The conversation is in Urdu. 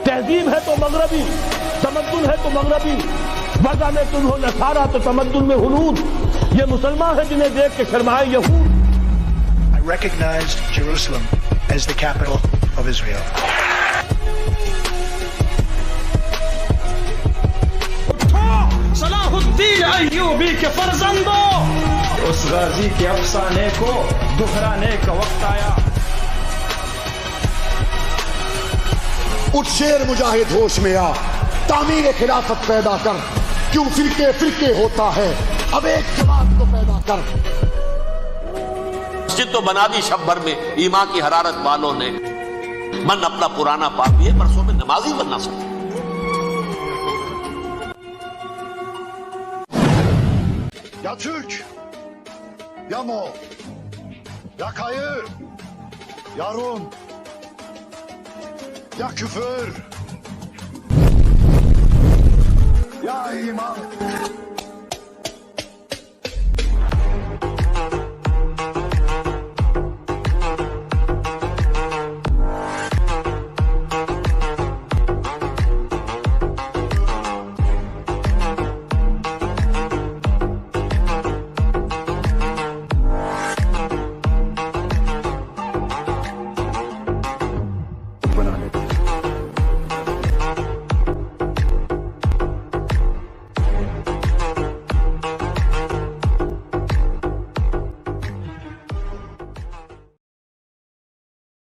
تہذیب ہے تو مغربی، تمدن ہے تو مغربی، وضع میں تم ہو نصارا تو تمدن میں ہنود، یہ مسلمان ہے جنہیں دیکھ کے شرمائے یہود. I recognized Jerusalem as the capital of Israel. صلاح الدین ایوبی کے فرزندوں، اس غازی کے افسانے کو دہرانے کا وقت آیا. اٹھ شیر مجاہد ہوش میں آ، تعمیر خلافت پیدا کر، کیوں فرقے فرقے ہوتا ہے، اب ایک جماعت کو پیدا کر. مسجد تو بنا دی شب بھر میں ایمان کی حرارت والوں نے، من اپنا پرانا پاپی ہے برسوں میں نمازی بننا سکتا. Ya Türk, ya Moğol, ya Kayı, ya Rum, ya küfür, ya iman.